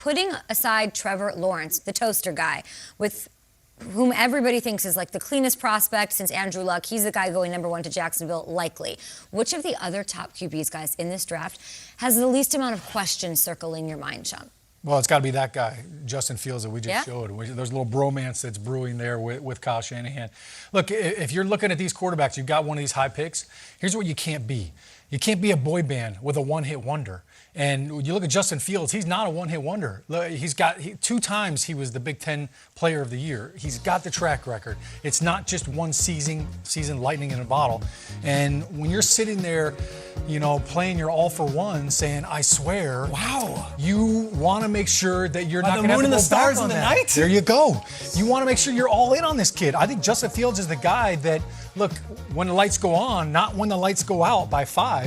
putting aside Trevor Lawrence, the toaster guy, with whom everybody thinks is like the cleanest prospect since Andrew Luck. He's the guy going number 1 to Jacksonville, likely. Which of the other top QBs, guys, in this draft has the least amount of questions circling your mind, Sean? Well, it's got to be that guy, Justin Fields, that we just showed. There's a little bromance that's brewing there with Kyle Shanahan. Look, if you're looking at these quarterbacks, you've got one of these high picks, here's what you can't be. You can't be a boy band with a one-hit wonder. And when you look at Justin Fields, he's not a one-hit wonder. He's got 2 times he was the Big Ten Player of the Year. He's got the track record. It's not just one season lightning in a bottle. And when you're sitting there, playing your all-for-one, saying, I swear, wow, you want to make sure that you're not going to have to go back on that. Night. There you go. You want to make sure you're all in on this kid. I think Justin Fields is the guy that, look, when the lights go on, not when the lights go out by 5.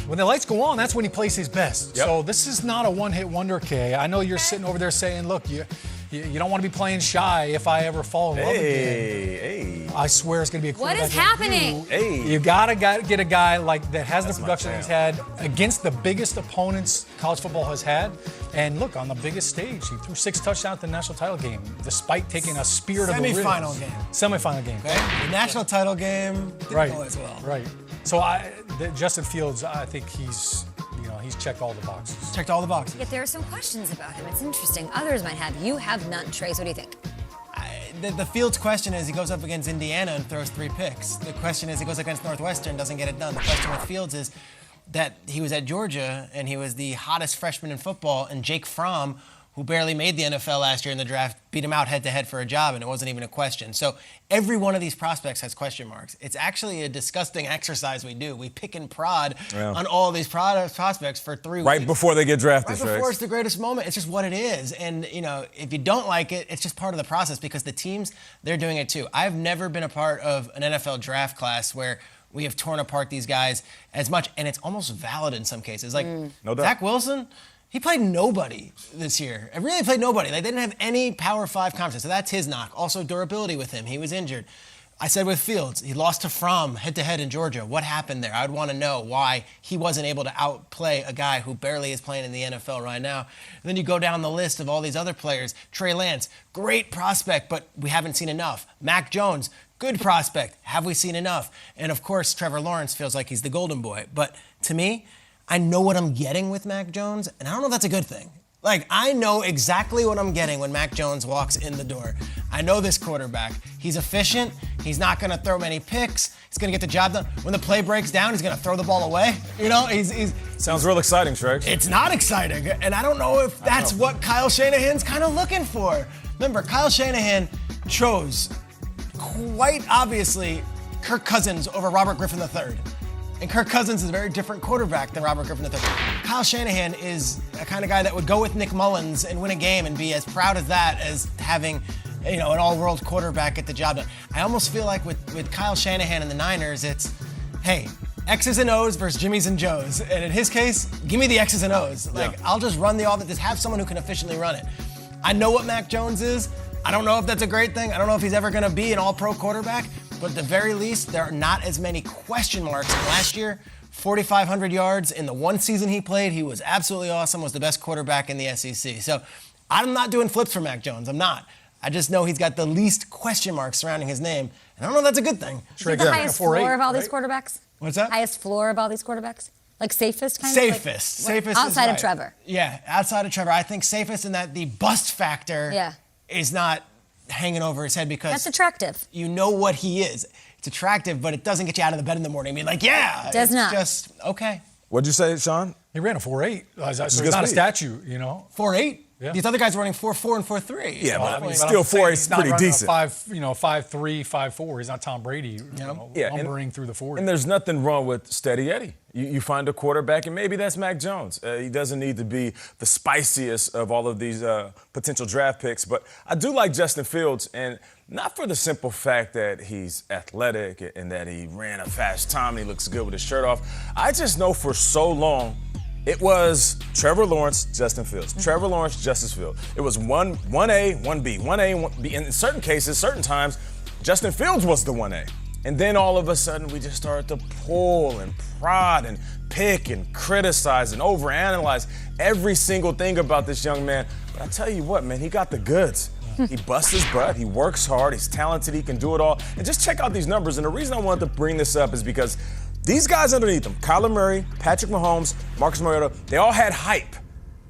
When the lights go on, that's when he plays his best. Yep. So this is not a one-hit wonder, Kay. I know you're sitting over there saying, look, you don't want to be playing shy if I ever fall in love again. I swear it's going to be a quarterback. What is happening? You got to get a guy like that has the production that he's had against the biggest opponents college football has had. And look, on the biggest stage, he threw 6 touchdowns in the national title game, despite taking a spear to the ribs. Semifinal game. Okay. The national title game didn't go as well. Right. So Justin Fields, I think he's checked all the boxes. Checked all the boxes. Yet there are some questions about him. It's interesting. Others might have. You have none. Trace, what do you think? The Fields question is he goes up against Indiana and throws 3 picks. The question is he goes against Northwestern, doesn't get it done. The question with Fields is that he was at Georgia and he was the hottest freshman in football, and Jake Fromm, who barely made the NFL last year in the draft, beat him out head-to-head for a job, and it wasn't even a question. So every one of these prospects has question marks. It's actually a disgusting exercise we do. We pick and prod on all these prospects for 3 weeks. Right before they get drafted, Right before it's the greatest moment. It's just what it is. And, if you don't like it, it's just part of the process because the teams, they're doing it too. I've never been a part of an NFL draft class where we have torn apart these guys as much, and it's almost valid in some cases. Like, no doubt. Zach Wilson, he played nobody this year. I really played nobody. They didn't have any Power 5 competition, so that's his knock. Also, durability with him. He was injured. I said with Fields, he lost to Fromm head-to-head in Georgia. What happened there? I'd want to know why he wasn't able to outplay a guy who barely is playing in the NFL right now. And then you go down the list of all these other players. Trey Lance, great prospect, but we haven't seen enough. Mac Jones, good prospect. Have we seen enough? And, of course, Trevor Lawrence feels like he's the golden boy. But to me, I know what I'm getting with Mac Jones, and I don't know if that's a good thing. Like, I know exactly what I'm getting when Mac Jones walks in the door. I know this quarterback. He's efficient. He's not going to throw many picks. He's going to get the job done. When the play breaks down, he's going to throw the ball away. He's sounds real exciting, Trex. It's not exciting, and I don't know if that's what Kyle Shanahan's kind of looking for. Remember, Kyle Shanahan chose, quite obviously, Kirk Cousins over Robert Griffin III. And Kirk Cousins is a very different quarterback than Robert Griffin III. Kyle Shanahan is a kind of guy that would go with Nick Mullins and win a game and be as proud of that as having, an all-world quarterback get the job done. I almost feel like with Kyle Shanahan and the Niners, it's, hey, X's and O's versus Jimmy's and Joe's. And in his case, give me the X's and O's. I'll just run the offense, just have someone who can efficiently run it. I know what Mac Jones is. I don't know if that's a great thing. I don't know if he's ever going to be an all-pro quarterback. But at the very least, there are not as many question marks. Last year, 4,500 yards in the one season he played. He was absolutely awesome, was the best quarterback in the SEC. So I'm not doing flips for Mac Jones. I'm not. I just know he's got the least question marks surrounding his name. And I don't know if that's a good thing. Is it the highest floor of all these quarterbacks? What's that? Highest floor of all these quarterbacks? Like safest kind of? Safest. Outside of Trevor. Yeah, outside of Trevor. I think safest in that the bust factor is not hanging over his head because that's attractive. You know what he is. It's attractive, but it doesn't get you out of the bed in the morning. I mean, does not. Just okay. What'd you say, Sean? He ran a 4.8. So it's not a statue, 4.8. Yeah. These other guys are running 4.4 and 4.3. Yeah, but still 4.8 is pretty decent. 5.3, 5.4. He's not Tom Brady, lumbering through the 40. And there's nothing wrong with steady Eddie. You find a quarterback, and maybe that's Mac Jones. He doesn't need to be the spiciest of all of these potential draft picks. But I do like Justin Fields, and not for the simple fact that he's athletic and that he ran a fast time and he looks good with his shirt off. I just know for so long it was Trevor Lawrence, Justin Fields. Trevor Lawrence, Justin Fields. It was 1A, 1B, 1A, 1B. In certain cases, certain times, Justin Fields was the 1A. And then all of a sudden, we just started to pull and prod and pick and criticize and overanalyze every single thing about this young man. But I tell you what, man, he got the goods. He busts his butt, he works hard, he's talented, he can do it all. And just check out these numbers. And the reason I wanted to bring this up is because these guys underneath him, Kyler Murray, Patrick Mahomes, Marcus Mariota, they all had hype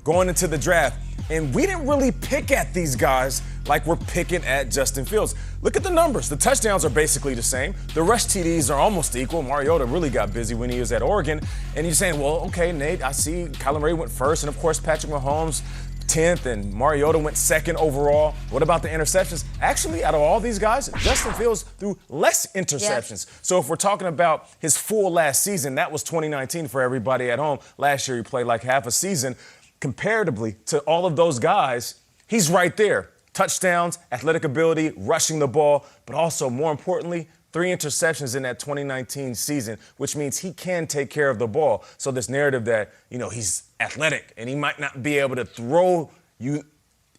going into the draft. And we didn't really pick at these guys like we're picking at Justin Fields. Look at the numbers. The touchdowns are basically the same. The rush TDs are almost equal. Mariota really got busy when he was at Oregon. And you're saying, well, okay, Nate, I see Kyler Murray went first, and of course Patrick Mahomes 10th, and Mariota went second overall. What about the interceptions? Actually, out of all these guys, Justin Fields threw less interceptions. Yeah. So if we're talking about his full last season, that was 2019 for everybody at home. Last year he played like half a season. Comparatively to all of those guys, he's right there. Touchdowns, athletic ability, rushing the ball, but also, more importantly, 3 interceptions in that 2019 season, which means he can take care of the ball. So this narrative that, he's athletic and he might not be able to throw you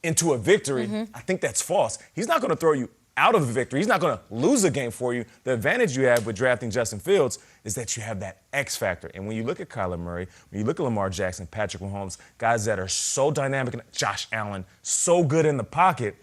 into a victory, I think that's false. He's not going to throw you out of the victory. He's not going to lose a game for you. The advantage you have with drafting Justin Fields is that you have that X factor. And when you look at Kyler Murray, when you look at Lamar Jackson, Patrick Mahomes, guys that are so dynamic, and Josh Allen, so good in the pocket,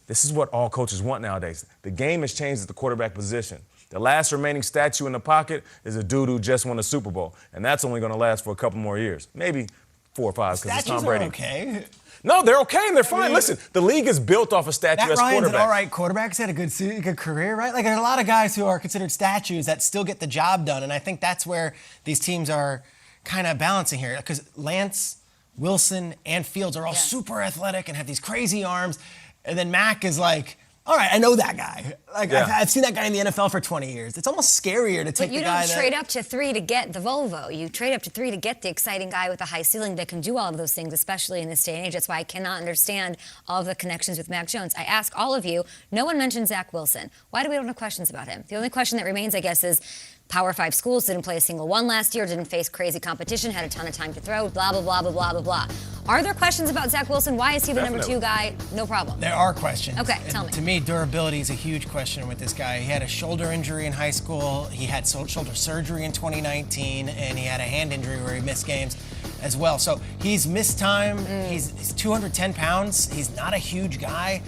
this is what all coaches want nowadays. The game has changed at the quarterback position. The last remaining statue in the pocket is a dude who just won a Super Bowl, and that's only going to last for a couple more years, maybe 4 or 5, because it's Tom Brady. Statues are okay. No, they're okay and they're fine. Listen, the league is built off a statue as Ryan's quarterback. an all right quarterback. He's had a good career, right? Like, there are a lot of guys who are considered statues that still get the job done, and I think that's where these teams are kind of balancing here, because Lance, Wilson, and Fields are all super athletic and have these crazy arms, and then Mac is like, all right, I know that guy. Like, I've seen that guy in the NFL for 20 years. It's almost scarier to take the guy But you don't trade up to 3 to get the Volvo. You trade up to 3 to get the exciting guy with a high ceiling that can do all of those things, especially in this day and age. That's why I cannot understand all of the connections with Mac Jones. I ask all of you, no one mentioned Zach Wilson. Why do we don't have questions about him? The only question that remains, I guess, is Power 5 schools, didn't play a single one last year, didn't face crazy competition, had a ton of time to throw, blah, blah, blah, blah, blah, blah, blah. Are there questions about Zach Wilson? Why is he the number 2 guy? No problem. There are questions. Okay, tell me. To me, durability is a huge question with this guy. He had a shoulder injury in high school. He had shoulder surgery in 2019, and he had a hand injury where he missed games as well. So he's missed time. He's 210 pounds. He's not a huge guy.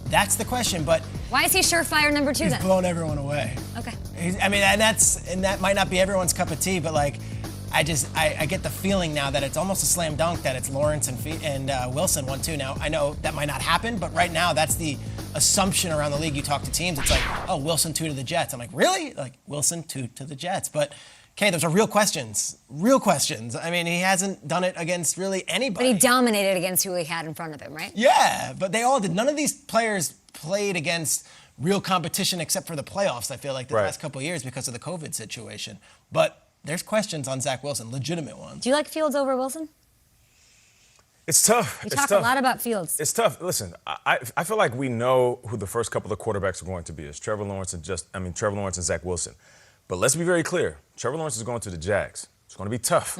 That's the question, but why is he surefire number 2 then? He's blown everyone away. Okay. And that might not be everyone's cup of tea, but like, I get the feeling now that it's almost a slam dunk that it's Lawrence and Wilson 1-2. Now, I know that might not happen, but right now that's the assumption around the league. You talk to teams, it's like, oh, Wilson 2 to the Jets. I'm like, really? Like, Wilson 2 to the Jets. But, okay, those are real questions. Real questions. I mean, he hasn't done it against really anybody. But he dominated against who he had in front of him, right? Yeah, but they all did. None of these players played against real competition except for the playoffs, I feel like, the last couple of years because of the COVID situation. But there's questions on Zach Wilson, legitimate ones. Do you like Fields over Wilson? It's tough. We talk a lot about Fields. It's tough. Listen, I feel like we know who the first couple of quarterbacks are going to be. It's Trevor Lawrence and Zach Wilson. But let's be very clear. Trevor Lawrence is going to the Jags. It's going to be tough.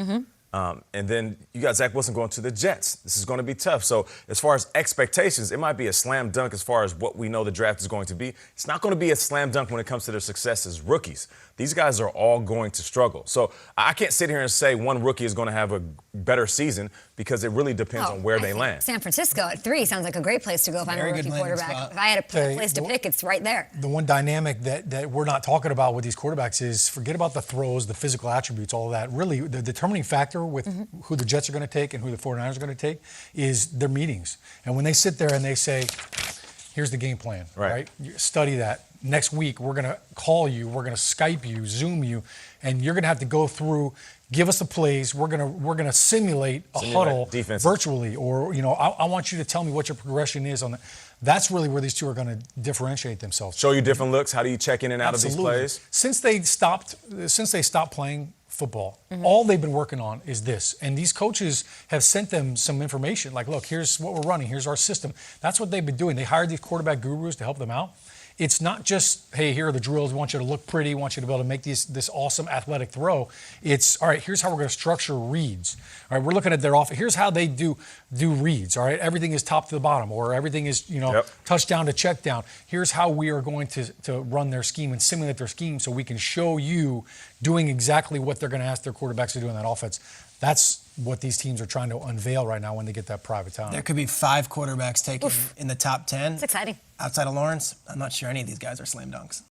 And then you got Zach Wilson going to the Jets. This is going to be tough. So as far as expectations, it might be a slam dunk as far as what we know the draft is going to be. It's not going to be a slam dunk when it comes to their success as rookies. These guys are all going to struggle. So I can't sit here and say one rookie is going to have a better season because it really depends on where they land. San Francisco at 3 sounds like a great place to go if I'm a rookie quarterback. Spot. If I had a place to pick, it's right there. The one dynamic that we're not talking about with these quarterbacks is forget about the throws, the physical attributes, all of that. Really, the determining factor with who the Jets are going to take and who the 49ers are going to take is their meetings. And when they sit there and they say, here's the game plan, right? You study that. Next week, we're going to call you, we're going to Skype you, Zoom you, and you're going to have to go through, give us the plays. We're going to simulate a huddle virtually, or I want you to tell me what your progression is on the. That's really where these two are going to differentiate themselves. Show you different looks. How do you check in and out of these plays? Since they stopped playing football, all they've been working on is this. And these coaches have sent them some information, like, look, here's what we're running, here's our system. That's what they've been doing. They hired these quarterback gurus to help them out. it's not just, hey, here are the drills. We want you to look pretty. We want you to be able to make this awesome athletic throw. It's, all right, here's how we're going to structure reads. All right, we're looking at their offense. Here's how they do reads, all right? Everything is top to the bottom, or everything is, touchdown to check down. Here's how we are going to run their scheme and simulate their scheme so we can show you doing exactly what they're going to ask their quarterbacks to do in that offense. That's what these teams are trying to unveil right now when they get that private time. There could be 5 quarterbacks taken in the top 10. It's exciting. Outside of Lawrence, I'm not sure any of these guys are slam dunks.